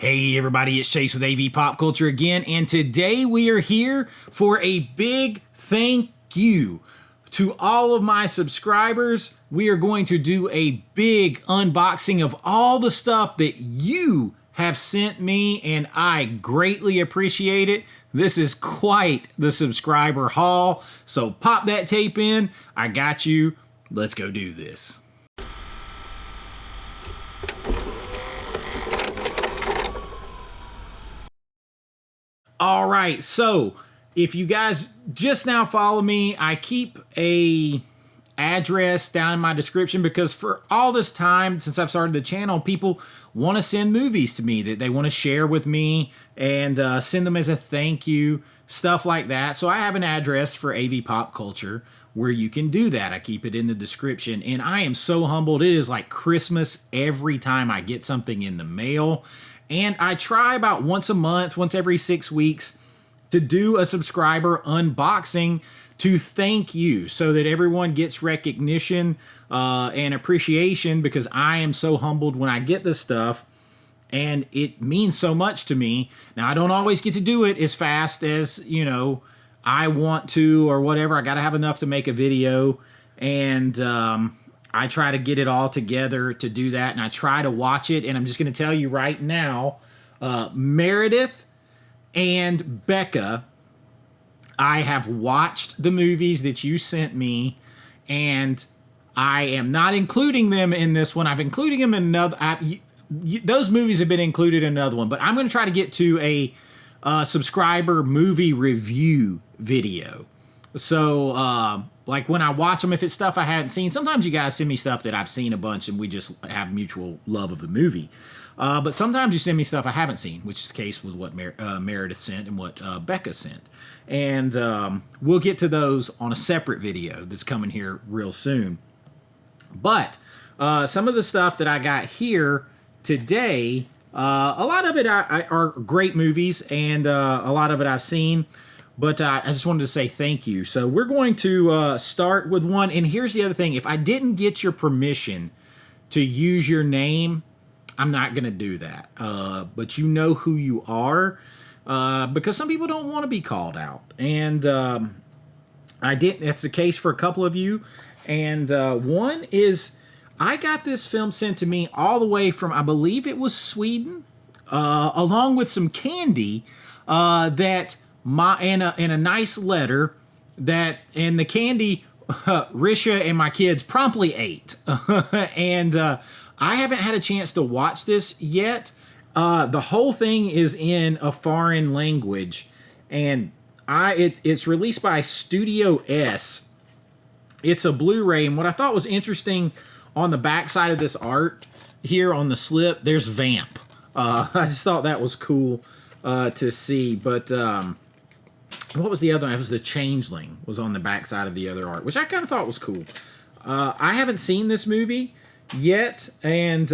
Hey everybody, it's Chase with AV Pop Culture again, and today we are here for a big thank you to all of my subscribers. We are going to do a big unboxing of all the stuff that you have sent me, and I greatly appreciate it. This is quite the subscriber haul, so pop that tape in. I got you. Let's go do this. All right, so if you guys just now follow me, I keep a address down in my description because for all this time since I've started the channel, people want to send movies to me that they want to share with me and send them as a thank you, stuff like that. So I have an address for AV Pop Culture where you can do that. I keep it in the description, and I am so humbled. It is like Christmas every time I get something in the mail. And I try about once a month, once every 6 weeks, to do a subscriber unboxing to thank you so that everyone gets recognition and appreciation, because I am so humbled when I get this stuff and it means so much to me. Now, I don't always get to do it as fast as, I want to or whatever. I got to have enough to make a video, and I try to get it all together to do that, and I try to watch it. And I'm just going to tell you right now, Meredith and Becca, I have watched the movies that you sent me, and I am not including them in this one. I've included them in another. Those movies have been included in another one, but I'm going to try to get to a subscriber movie review video. So, like when I watch them, if it's stuff I hadn't seen, sometimes you guys send me stuff that I've seen a bunch and we just have mutual love of the movie. But sometimes you send me stuff I haven't seen, which is the case with what Meredith sent and what Becca sent. And we'll get to those on a separate video that's coming here real soon. But some of the stuff that I got here today, a lot of it are great movies, and a lot of it I've seen. But I just wanted to say thank you. So we're going to start with one. And here's the other thing. If I didn't get your permission to use your name, I'm not going to do that. But you know who you are, because some people don't want to be called out. And I didn't. That's the case for a couple of you. And one is, I got this film sent to me all the way from, I believe it was Sweden, along with some candy that... in a nice letter and the candy Risha and my kids promptly ate. And I haven't had a chance to watch this yet. The whole thing is in a foreign language, and it's released by Studio S. It's a Blu-ray, and what I thought was interesting, on the back side of this art here on the slip, there's Vamp. I just thought that was cool to see. But what was the other one? It was The Changeling was on the backside of the other art, which I kind of thought was cool. I haven't seen this movie yet, and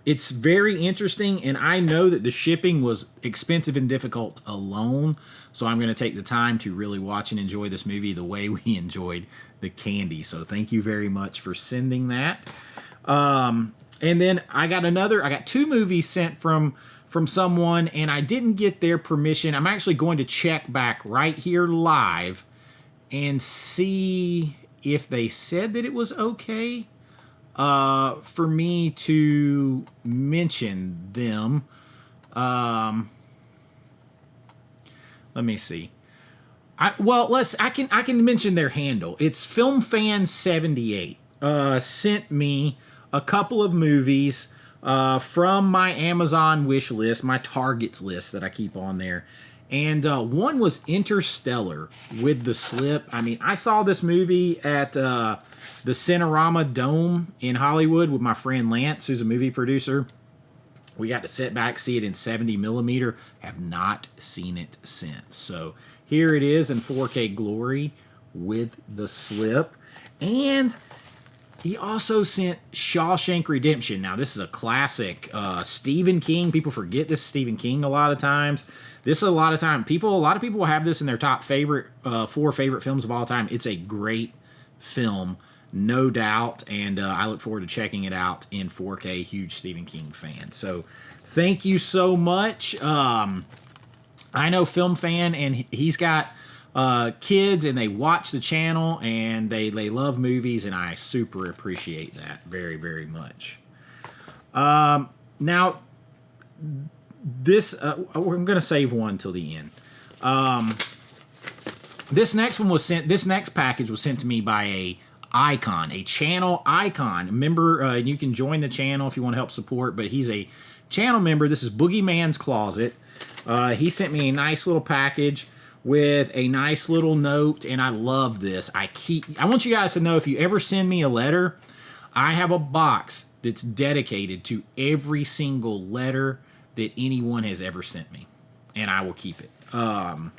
it's very interesting, and I know that the shipping was expensive and difficult alone, so I'm going to take the time to really watch and enjoy this movie the way we enjoyed the candy. So thank you very much for sending that. And then I got two movies sent from someone, and I didn't get their permission. I'm actually going to check back right here live and see if they said that it was okay for me to mention them. Let me see. I can mention their handle. It's FilmFan78 sent me a couple of movies from my Amazon wish list, my targets list that I keep on there. And one was Interstellar with the slip. I mean, I saw this movie at the Cinerama Dome in Hollywood with my friend Lance, who's a movie producer. We got to sit back, see it in 70 millimeter. Have not seen it since. So here it is in 4K glory with the slip. And he also sent Shawshank Redemption. Now, this is a classic. Stephen King. People forget this is Stephen King a lot of times. This is a lot of people will have this in their top 4 favorite films of all time. It's a great film. no doubt. And I look forward to checking it out in 4K. Huge Stephen King fan. So thank you so much. I know Film Fan, and he's got kids, and they watch the channel, and they love movies, and I super appreciate that very, very much. Now, this we're going to save one till the end. This next one was sent. This next package was sent to me by a icon, a channel icon. Member, you can join the channel if you want to help support, but he's a channel member. This is Boogeyman's Closet. He sent me a nice little package with a nice little note, and I love this. I want you guys to know, if you ever send me a letter, I have a box that's dedicated to every single letter that anyone has ever sent me, and I will keep it. And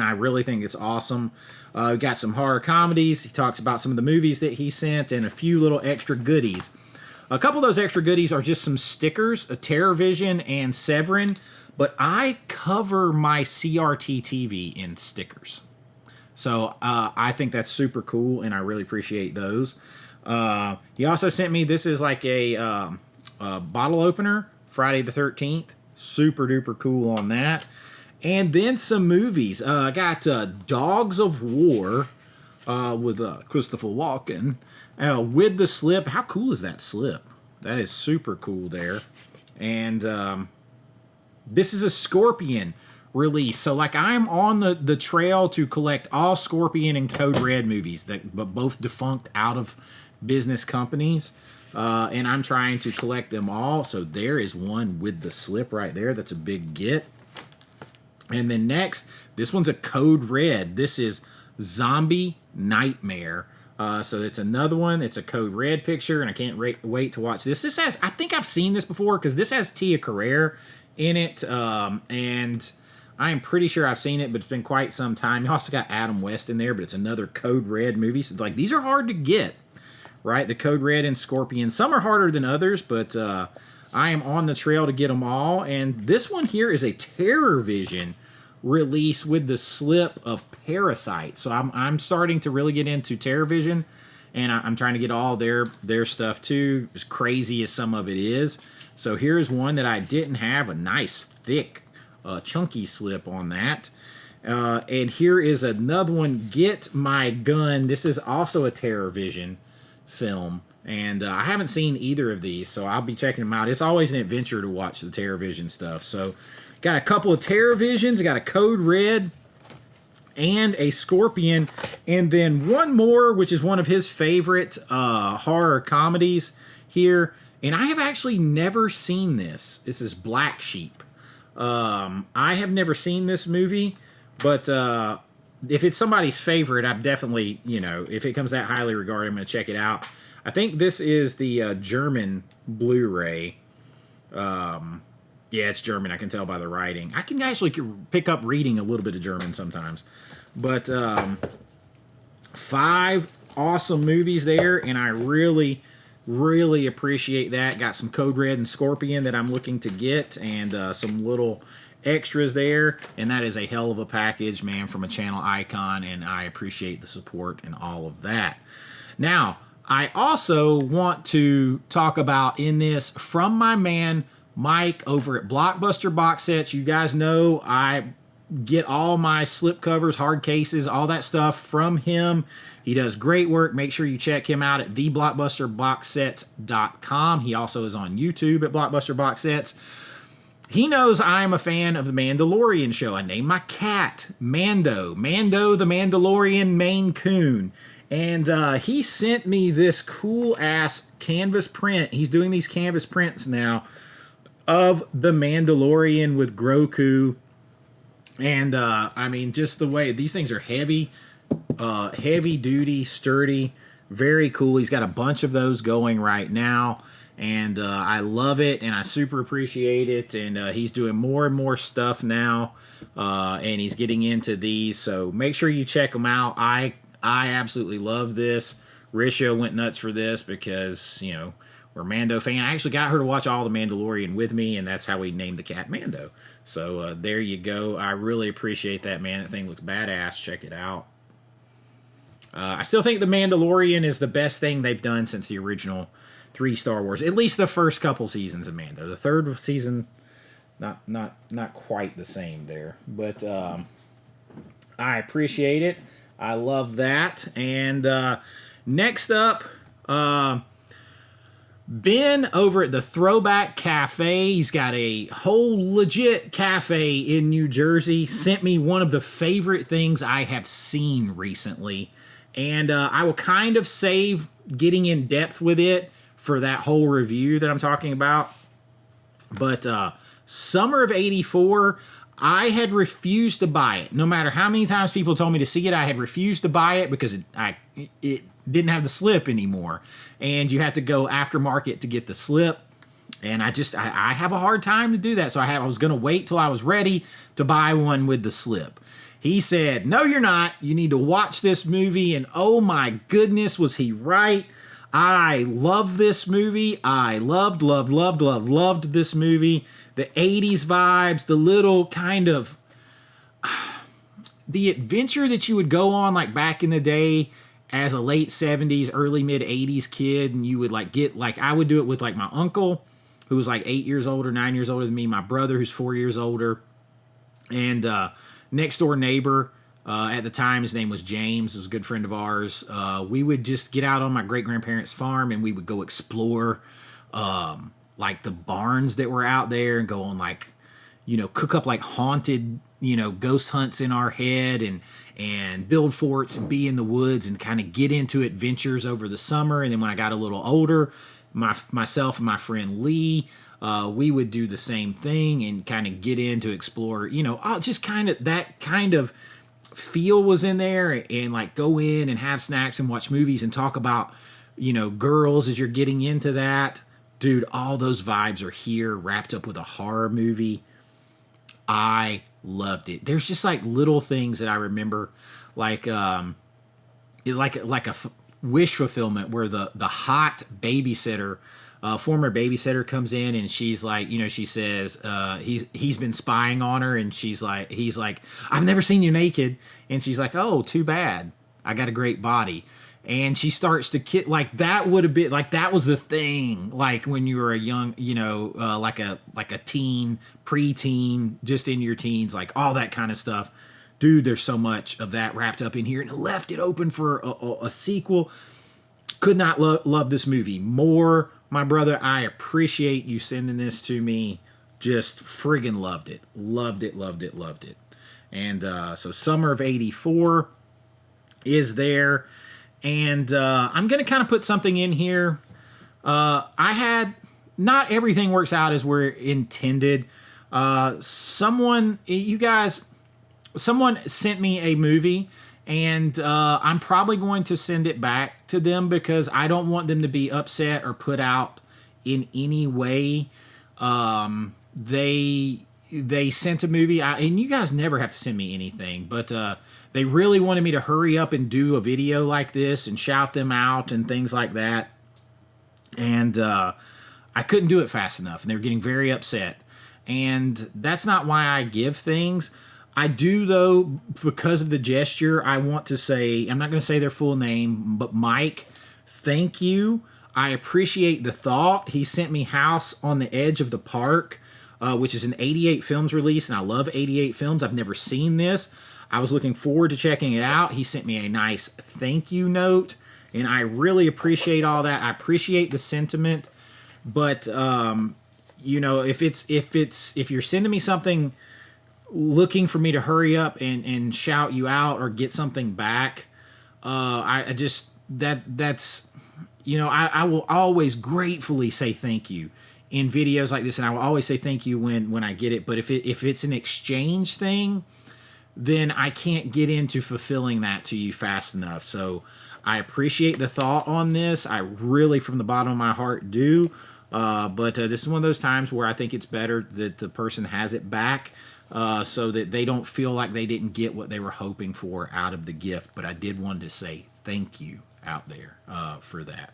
I really think it's awesome. We got some horror comedies. He talks about some of the movies that he sent and a few little extra goodies. A couple of those extra goodies are just some stickers, a TerrorVision and Severin, but I cover my CRT TV in stickers. So I think that's super cool, and I really appreciate those. He also sent me, this is like a bottle opener, Friday the 13th. Super duper cool on that. And then some movies. I got Dogs of War with Christopher Walken. With the slip. How cool is that slip? That is super cool there. And this is a Scorpion release. So like, I'm on the trail to collect all Scorpion and Code Red movies, but both defunct out of business companies. And I'm trying to collect them all. So there is one with the slip right there. That's a big get. And then next, this one's a Code Red. This is Zombie Nightmare. So it's another one. It's a Code Red picture, and I can't wait to watch this. This has, I think I've seen this before, because this has Tia Carrere in it, and I am pretty sure I've seen it, but it's been quite some time. You also got Adam West in there, but it's another Code Red movie. So like, these are hard to get, right? The Code Red and Scorpion. Some are harder than others, but I am on the trail to get them all. And this one here is a TerrorVision release with the slip of Parasite. So I'm starting to really get into TerrorVision, and I'm trying to get all their stuff too, as crazy as some of it is. So here's one that I didn't have, a nice thick chunky slip on that. And here is another one, Get My Gun. This is also a TerrorVision film, and I haven't seen either of these, so I'll be checking them out. It's always an adventure to watch the TerrorVision stuff. So got a couple of TerrorVisions, got a Code Red and a Scorpion, and then one more, which is one of his favorite horror comedies here. And I have actually never seen this. This is Black Sheep. I have never seen this movie, but if it's somebody's favorite, I'm definitely, if it comes that highly regarded, I'm going to check it out. I think this is the German Blu-ray. Yeah, it's German. I can tell by the writing. I can actually pick up reading a little bit of German sometimes. But 5 awesome movies there, and I really, really appreciate that. Got some Code Red and Scorpion that I'm looking to get, and some little extras there, and that is a hell of a package, man, from a channel icon, and I appreciate the support and all of that. Now, I also want to talk about in this from my man Mike over at Blockbuster Box Sets. You guys know I get all my slip covers, hard cases, all that stuff from him. He does great work. Make sure you check him out at theblockbusterboxsets.com. He also is on YouTube at Blockbuster Box Sets. He knows I'm a fan of The Mandalorian show. I named my cat Mando. Mando the Mandalorian Maine Coon. And he sent me this cool-ass canvas print. He's doing these canvas prints now of The Mandalorian with Grogu. And, I mean, just the way... These things are heavy, heavy-duty, sturdy, very cool. He's got a bunch of those going right now. And I love it, and I super appreciate it. And he's doing more and more stuff now, and he's getting into these. So make sure you check them out. I absolutely love this. Risha went nuts for this because, we're a Mando fan. I actually got her to watch all The Mandalorian with me, and that's how we named the cat Mando. So there you go. I really appreciate that, man. That thing looks badass. Check it out. I still think The Mandalorian is the best thing they've done since the original 3 Star Wars. At least the first couple seasons of Mando. The third season, not quite the same there. But I appreciate it. I love that. And next up, Ben over at the Throwback Cafe. He's got a whole legit cafe in New Jersey. Sent me one of the favorite things I have seen recently. And I will kind of save getting in depth with it for that whole review that I'm talking about. But summer of 84, I had refused to buy it. No matter how many times people told me to see it, I had refused to buy it because it didn't have the slip anymore. And you had to go aftermarket to get the slip. And I have a hard time to do that. So I was going to wait till I was ready to buy one with the slip. He said, no, you're not. You need to watch this movie. And oh my goodness, was he right. I love this movie. I loved this movie. The 80s vibes, the little kind of the adventure that you would go on like back in the day as a late 70s, early mid 80s kid. And you would I would do it with like my uncle who was like 8 years older, 9 years older than me, my brother who's 4 years older, and next door neighbor. At the time, his name was James. He was a good friend of ours. We would just get out on my great-grandparents' farm and we would go explore like the barns that were out there and go on cook up like haunted, ghost hunts in our head and build forts and be in the woods and kind of get into adventures over the summer. And then when I got a little older, myself and my friend Lee, we would do the same thing and kind of get in to explore, just kind of that kind of feel was in there, and like go in and have snacks and watch movies and talk about, girls as you're getting into that. Dude, all those vibes are here wrapped up with a horror movie. I loved it. There's just like little things that I remember, like it's like a wish fulfillment where the hot babysitter, former babysitter, comes in and she's like, she says he's been spying on her, and he's like, I've never seen you naked, and she's like, oh, too bad, I got a great body. And she starts to like that would have been like that was the thing, like when you were a young, like a teen, preteen, just in your teens, like all that kind of stuff. Dude, there's so much of that wrapped up in here, and it left it open for a sequel. Could not love this movie more. My brother, I appreciate you sending this to me. Just friggin' loved it. Loved it. And so summer of 84 is there. And I'm going to kind of put something in here. Not everything works out as we're intended. Someone sent me a movie, and I'm probably going to send it back to them because I don't want them to be upset or put out in any way. They sent a movie, and you guys never have to send me anything, but they really wanted me to hurry up and do a video like this and shout them out and things like that. And I couldn't do it fast enough, and they were getting very upset. And that's not why I give things. I do, though, because of the gesture, I want to say, I'm not going to say their full name, but Mike, thank you. I appreciate the thought. He sent me House on the Edge of the Park, which is an 88 Films release, and I love 88 Films. I've never seen this. I was looking forward to checking it out. He sent me a nice thank you note, and I really appreciate all that. I appreciate the sentiment, but if you're sending me something looking for me to hurry up and shout you out or get something back, I will always gratefully say thank you in videos like this, and I will always say thank you when I get it. But if it's an exchange thing, then I can't get into fulfilling that to you fast enough. So I appreciate the thought on this. I really, from the bottom of my heart, do. But this is one of those times where I think it's better that the person has it back, so that they don't feel like they didn't get what they were hoping for out of the gift. But I did want to say thank you out there for that.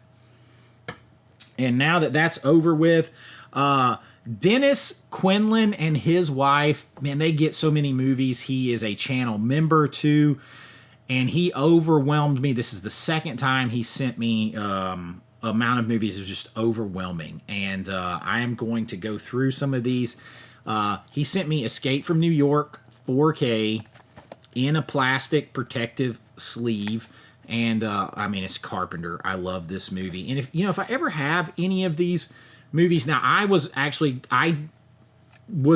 And now that that's over with, Dennis Quinlan and his wife, man, they get so many movies. He is a channel member too. and he overwhelmed me. This is the second time he sent me amount of movies is just overwhelming, and I am going to go through some of these. He sent me Escape from New York 4K in a plastic protective sleeve, and I mean, it's Carpenter. I love this movie, and if I ever have any of these movies, now I was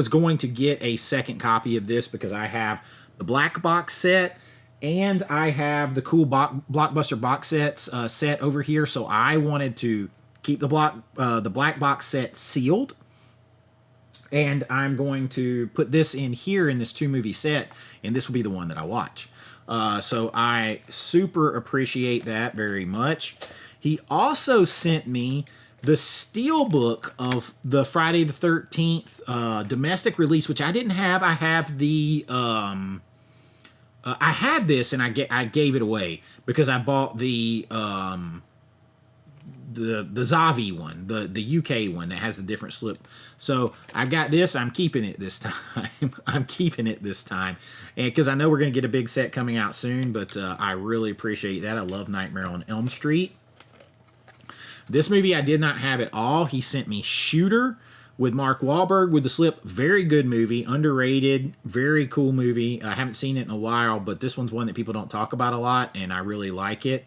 going to get a second copy of this because I have the black box set and I have the cool Blockbuster box sets set over here. So I wanted to keep the black box set sealed, and I'm going to put this in here in this 2-movie set, and this will be the one that I watch. So I super appreciate that very much. He also sent me the steelbook of the Friday the 13th domestic release, which I didn't have. I have the I had this and I gave it away because I bought the Zavi one, the UK one that has the different slip. So I've got this. I'm keeping it this time. I'm keeping it this time, and because I know we're gonna get a big set coming out soon. But I really appreciate that. I love Nightmare on Elm Street. This movie I did not have at all. He sent me Shooter with Mark Wahlberg with the slip. Very good movie, underrated, very cool movie. I haven't seen it in a while, but this one's one that people don't talk about a lot, and I really like it.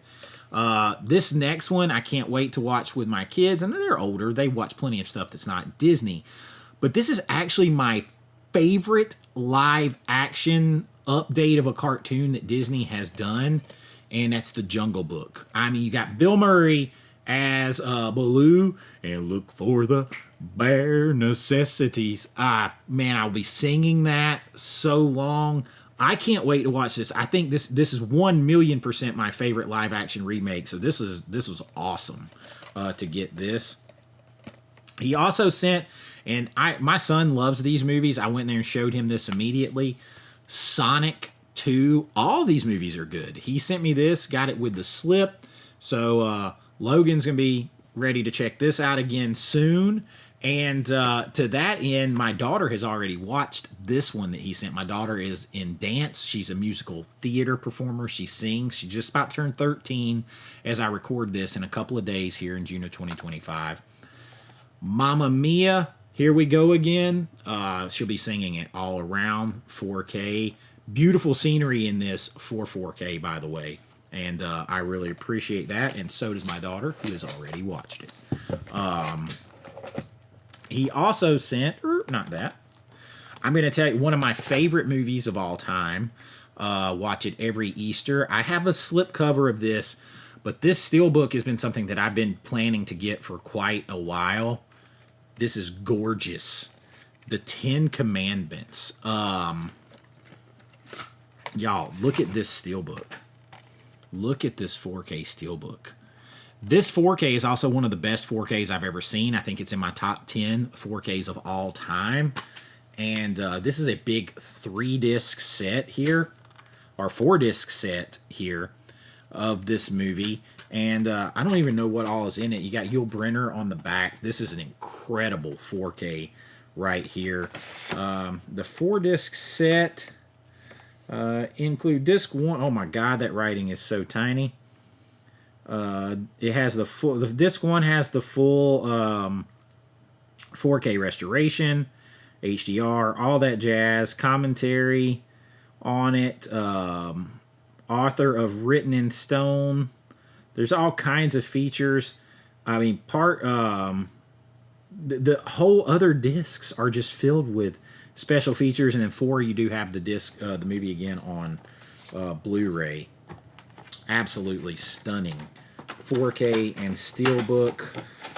This next one I can't wait to watch with my kids, and they're older. They watch plenty of stuff that's not Disney. But this is actually my favorite live action update of a cartoon that Disney has done, and that's The Jungle Book. I mean, you got Bill Murray as Baloo, and look for the bare necessities. Man, I'll be singing that so long. I can't wait to watch this. I think this is 1,000,000% my favorite live action remake. So this was awesome to get this. He also sent, and my son loves these movies. I went there and showed him this immediately. Sonic 2. All these movies are good. He sent me this, got it with the slip. So Logan's going to be ready to check this out again soon. And to that end, my daughter has already watched this one that he sent. My daughter is in dance. She's a musical theater performer. She sings. She just about turned 13 as I record this in a couple of days here in June of 2025. Mamma Mia, here we go again. She'll be singing it all around 4K. Beautiful scenery in this for 4K, by the way. And I really appreciate that. And so does my daughter, who has already watched it. He also sent, not that. I'm going to tell you one of my favorite movies of all time. Watch it every Easter. I have a slipcover of this, but this steelbook has been something that I've been planning to get for quite a while. This is gorgeous. The Ten Commandments. Y'all, look at this steelbook. Look at this 4K steelbook. This 4K is also one of the best 4Ks I've ever seen. I think it's in my top 10 4Ks of all time. And this is a big 3-disc set here, or 4-disc set here of this movie. And I don't even know what all is in it. You got Yul Brynner on the back. This is an incredible 4K right here. The 4-disc set include disc 1. Oh my God, that writing is so tiny. It has the disc 1 has the full 4K restoration, HDR, all that jazz, commentary on it, author of Written in Stone. There's all kinds of features. I mean, the whole other discs are just filled with special features, and then 4 you do have the disc, the movie again on Blu-ray. Absolutely stunning 4K and steelbook.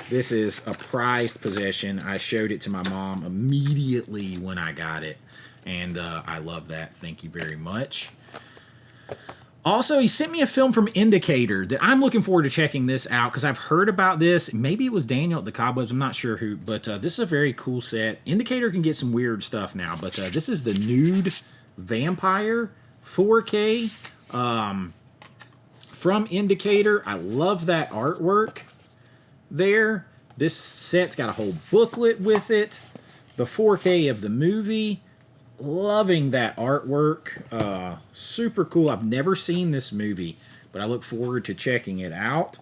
This is a prized possession. I showed it to my mom immediately when I got it, and I love that. Thank you very much. Also, he sent me a film from Indicator that I'm looking forward to checking this out because I've heard about this. Maybe it was Daniel at the Cobwebs. I'm not sure who, but this is a very cool set. Indicator can get some weird stuff now, but this is the Nude Vampire 4K. From Indicator. I love that artwork there. This set's got a whole booklet with it. The 4K of the movie. loving that artwork. Super cool. I've never seen this movie, but I look forward to checking it out.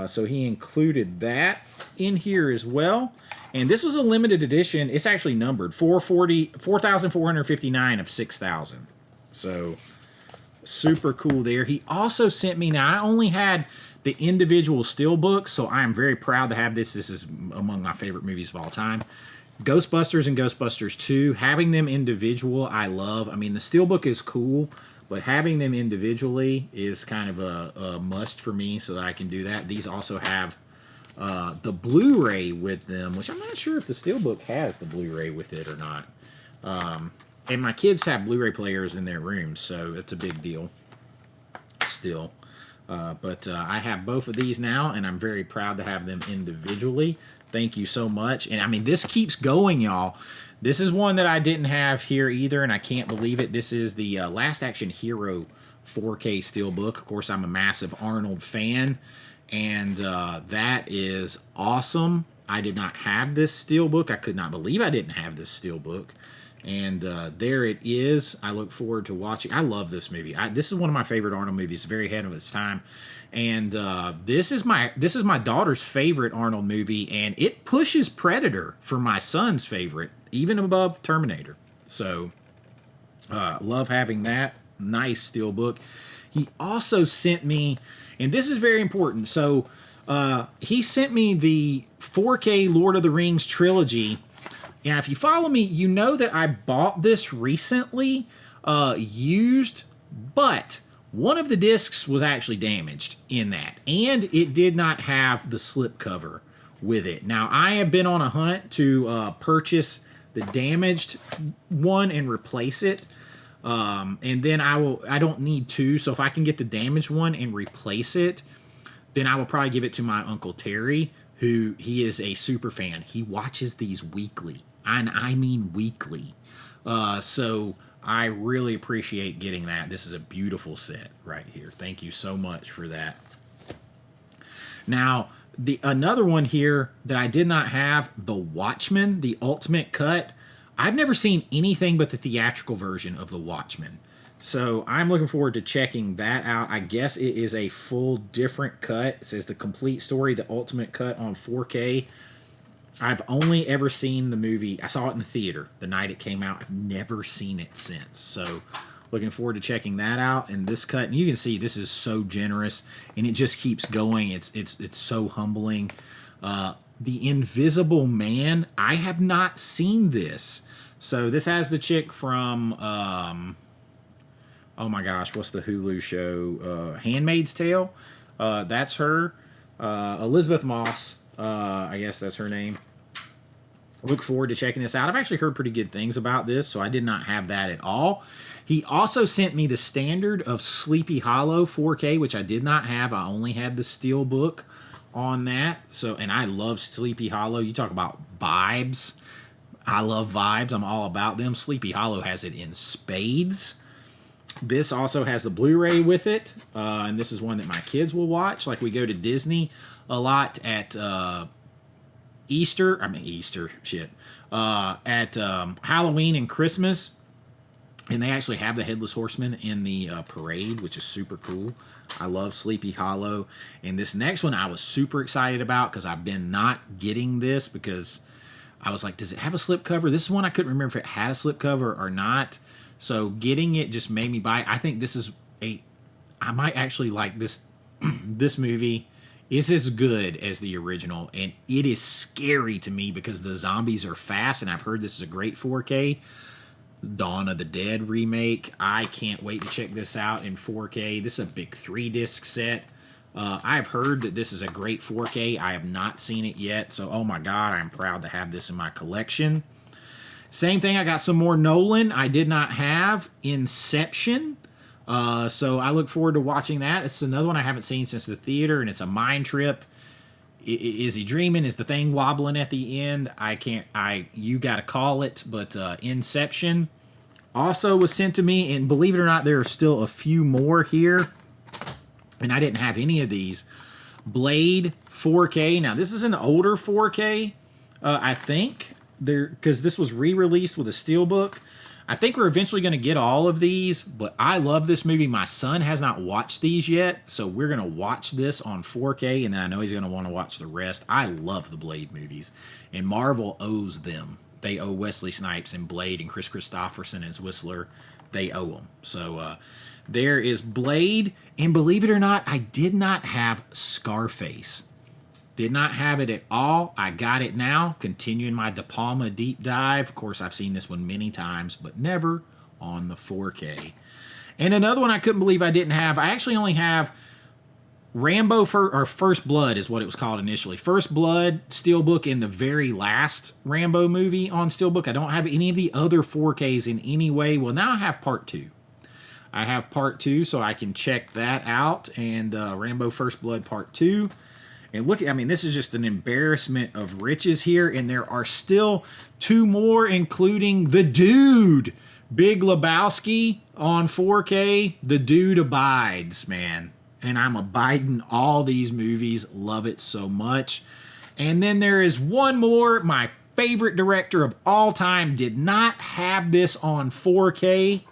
So he included that in here as well. And this was a limited edition. It's actually numbered 4,459 of 6,000. So super cool there. He also sent me, now I only had the individual steelbooks, so I am very proud to have this. This is among my favorite movies of all time. Ghostbusters and Ghostbusters 2, having them individual, I love. I mean, the steelbook is cool, but having them individually is kind of a must for me so that I can do that. These also have the Blu-ray with them, which I'm not sure if the steelbook has the Blu-ray with it or not. And my kids have Blu-ray players in their rooms, so it's a big deal still. But I have both of these now, and I'm very proud to have them individually. Thank you so much. And I mean, this keeps going, y'all. This is one that I didn't have here either, and I can't believe it. This is the Last Action Hero 4K Steelbook. Of course, I'm a massive Arnold fan, and that is awesome. I did not have this Steelbook. I could not believe I didn't have this Steelbook. And there it is. I look forward to watching. I love this movie. This is one of my favorite Arnold movies. Very ahead of its time. And this is my daughter's favorite Arnold movie, and it pushes Predator for my son's favorite, even above Terminator. So love having that. Nice steelbook. He also sent me, and this is very important. So he sent me the 4K Lord of the Rings trilogy. Now, if you follow me, you know that I bought this recently, used, but one of the discs was actually damaged in that, and it did not have the slip cover with it. Now, I have been on a hunt to purchase the damaged one and replace it, and then I don't need two, so if I can get the damaged one and replace it, then I will probably give it to my Uncle Terry, who he is a super fan. He watches these weekly, and I mean weekly. So I really appreciate getting that. This is a beautiful set right here. Thank you so much for that. Now, another one here that I did not have, The Watchmen, the Ultimate Cut. I've never seen anything but the theatrical version of The Watchmen. So I'm looking forward to checking that out. I guess it is a full different cut. It says The Complete Story, the Ultimate Cut on 4K. I've only ever seen the movie. I saw it in the theater the night it came out. I've never seen it since. So looking forward to checking that out. And this cut, and you can see this is so generous, and it just keeps going. It's so humbling. The Invisible Man. I have not seen this. So this has the chick from oh my gosh, what's the Hulu show? Handmaid's Tale. That's her. Elizabeth Moss. I guess that's her name. Look forward to checking this out. I've actually heard pretty good things about this, so I did not have that at all. He also sent me the standard of Sleepy Hollow 4K, which I did not have. I only had the Steelbook on that. So, and I love Sleepy Hollow. You talk about vibes. I love vibes. I'm all about them. Sleepy Hollow has it in spades. This also has the Blu-ray with it, and this is one that my kids will watch. Like, we go to Disney a lot at at Halloween and Christmas, and they actually have the Headless Horseman in the parade, which is super cool. I love Sleepy Hollow. And this next one I was super excited about because I've been not getting this because I was like, does it have a slipcover? This is one I couldn't remember if it had a slipcover or not. So getting it just made me buy it. I think this is I might actually like this. This movie is as good as the original, and it is scary to me because the zombies are fast, and I've heard this is a great 4K. Dawn of the Dead remake. I can't wait to check this out in 4K. This is a big 3-disc set. I've heard that this is a great 4K. I have not seen it yet, so oh my god, I'm proud to have this in my collection. Same thing, I got some more Nolan. I did not have Inception. So I look forward to watching that. It's another one I haven't seen since the theater, and it's a mind trip. Is he dreaming? Is the thing wobbling at the end? You got to call it, but Inception also was sent to me, and believe it or not, there are still a few more here, and I didn't have any of these. Blade 4K. Now, this is an older 4K, I think, because this was re-released with a steelbook. I think we're eventually going to get all of these, but I love this movie. My son has not watched these yet, so we're going to watch this on 4K, and then I know he's going to want to watch the rest. I love the Blade movies, and Marvel owes them. They owe Wesley Snipes and Blade and Chris Christopherson as Whistler. They owe them. So there is Blade, and believe it or not, I did not have Scarface. Did not have it at all. I got it now. Continuing my De Palma deep dive. Of course, I've seen this one many times, but never on the 4K. And another one I couldn't believe I didn't have. I actually only have Rambo First Blood is what it was called initially. First Blood, Steelbook, and the very last Rambo movie on Steelbook. I don't have any of the other 4Ks in any way. Well, now I have Part 2. I have Part 2, so I can check that out. And Rambo First Blood Part 2. And look, I mean, this is just an embarrassment of riches here. And there are still 2 more, including The Dude. Big Lebowski on 4K. The Dude abides, man. And I'm abiding all these movies. Love it so much. And then there is one more. My favorite director of all time did not have this on 4K.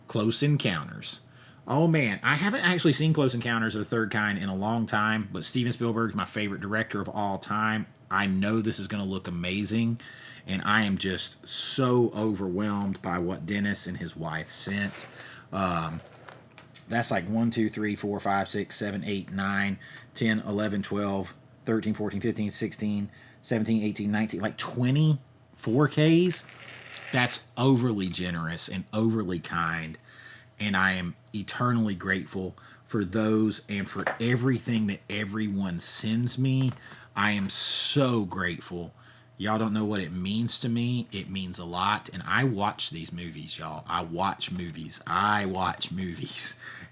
Close Encounters. Oh man, I haven't actually seen Close Encounters of the Third Kind in a long time, but Steven Spielberg is my favorite director of all time. I know this is going to look amazing, and I am just so overwhelmed by what Dennis and his wife sent. That's like 1, 2, 3, 4, 5, 6, 7, 8, 9, 10, 11, 12, 13, 14, 15, 16, 17, 18, 19, like 20 4Ks. That's overly generous and overly kind. And I am eternally grateful for those and for everything that everyone sends me. I am so grateful. Y'all don't know what it means to me. It means a lot. And I watch these movies, y'all. I watch movies.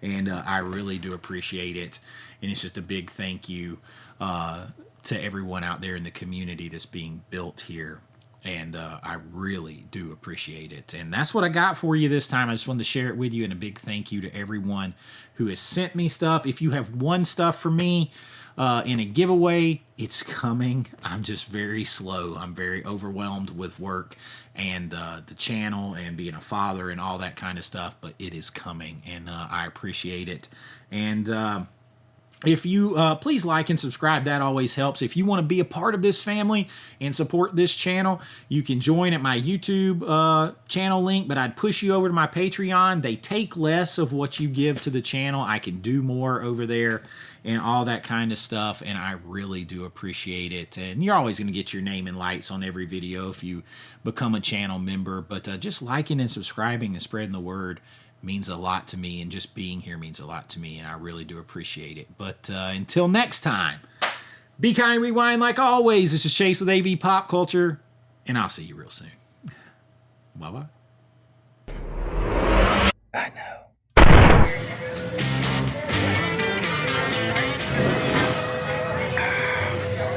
And I really do appreciate it. And it's just a big thank you to everyone out there in the community that's being built here. And I really do appreciate it. And that's what I got for you this time. I just wanted to share it with you. And a big thank you to everyone who has sent me stuff. If you have won stuff for me in a giveaway, it's coming. I'm just very slow. I'm very overwhelmed with work and the channel and being a father and all that kind of stuff. But it is coming. And I appreciate it. And if you please like and subscribe, that always helps. If you want to be a part of this family and support this channel, you can join at my YouTube channel link, but I'd push you over to my Patreon. They take less of what you give to the channel. I can do more over there and all that kind of stuff, and I really do appreciate it. And you're always going to get your name and lights on every video if you become a channel member, but just liking and subscribing and spreading the word means a lot to me, and just being here means a lot to me, and I really do appreciate it. But until next time, be kind, rewind like always. This is Chase with AV Pop Culture, and I'll see you real soon. Bye-bye. I know.